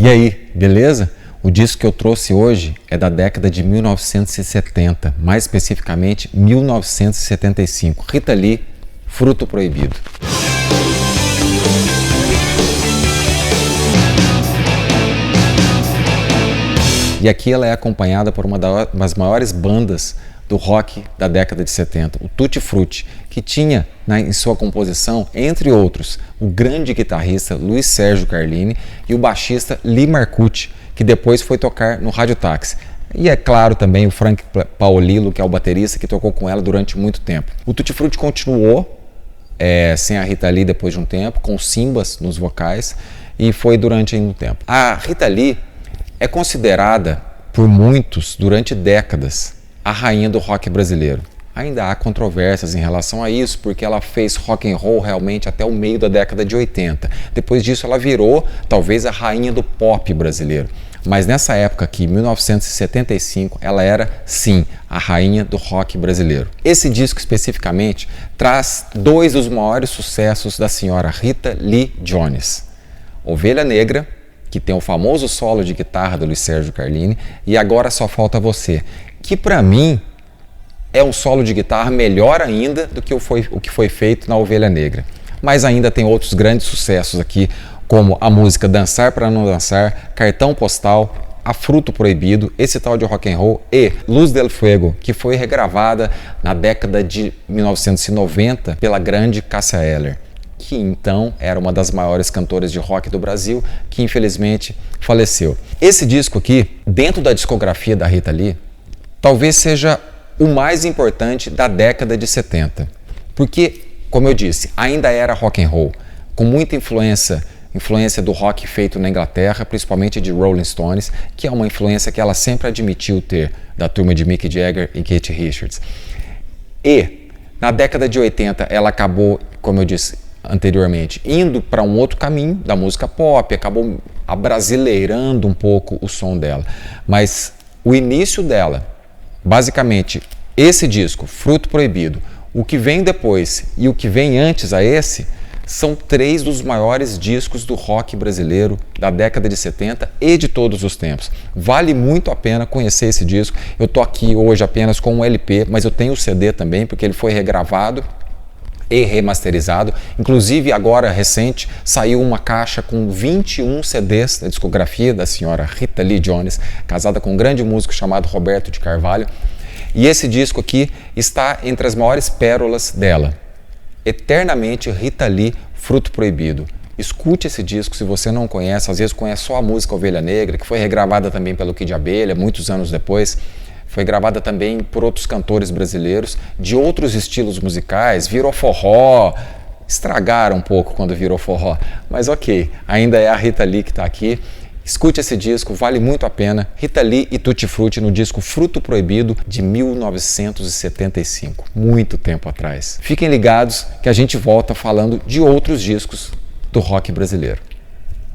E aí, beleza? O disco que eu trouxe hoje é da década de 1970, mais especificamente 1975. Rita Lee, Fruto Proibido. E aqui ela é acompanhada por uma das maiores bandas do rock da década de 70, o Tutti Frutti, que tinha em sua composição, entre outros, o grande guitarrista Luiz Sérgio Carlini e o baixista Lee Marcucci, que depois foi tocar no Rádio Táxi. E é claro também o Frank Paolillo, que é o baterista, que tocou com ela durante muito tempo. O Tutti Frutti continuou sem a Rita Lee depois de um tempo, com Simbas nos vocais, e foi durante um tempo. A Rita Lee é considerada por muitos, durante décadas, a rainha do rock brasileiro. Ainda há controvérsias em relação a isso, porque ela fez rock and roll realmente até o meio da década de 80. Depois disso ela virou, talvez, a rainha do pop brasileiro. Mas nessa época aqui, 1975, ela era, sim, a rainha do rock brasileiro. Esse disco especificamente traz dois dos maiores sucessos da senhora Rita Lee Jones. Ovelha Negra, que tem o famoso solo de guitarra do Luiz Sérgio Carlini, e Agora Só Falta Você, que para mim é um solo de guitarra melhor ainda do que o que foi feito na Ovelha Negra. Mas ainda tem outros grandes sucessos aqui, como a música Dançar Pra Não Dançar, Cartão Postal, A Fruto Proibido, esse tal de rock and roll, e Luz del Fuego, que foi regravada na década de 1990 pela grande Cássia Eller, que então era uma das maiores cantoras de rock do Brasil, que infelizmente faleceu. Esse disco aqui, dentro da discografia da Rita Lee, talvez seja o mais importante da década de 70, porque, como eu disse, ainda era rock and roll, com muita influência do rock feito na Inglaterra, principalmente de Rolling Stones, que é uma influência que ela sempre admitiu ter, da turma de Mick Jagger e Keith Richards. E, na década de 80, ela acabou, como eu disse anteriormente, indo para um outro caminho da música pop, acabou abrasileirando um pouco o som dela. Mas o início dela, basicamente, esse disco, Fruto Proibido, o que vem depois e o que vem antes a esse, são três dos maiores discos do rock brasileiro da década de 70 e de todos os tempos. Vale muito a pena conhecer esse disco. Eu tô aqui hoje apenas com um LP, mas eu tenho o CD também, porque ele foi regravado e remasterizado. Inclusive, agora, recente, saiu uma caixa com 21 CDs da discografia da senhora Rita Lee Jones, casada com um grande músico chamado Roberto de Carvalho. E esse disco aqui está entre as maiores pérolas dela. Eternamente Rita Lee, Fruto Proibido. Escute esse disco se você não conhece, às vezes conhece só a música Ovelha Negra, que foi regravada também pelo Kid Abelha, muitos anos depois. Foi gravada também por outros cantores brasileiros de outros estilos musicais, virou forró, estragaram um pouco quando virou forró, mas ok, ainda é a Rita Lee que está aqui. Escute esse disco, vale muito a pena. Rita Lee e Tutti Frutti no disco Fruto Proibido de 1975, muito tempo atrás. Fiquem ligados que a gente volta falando de outros discos do rock brasileiro.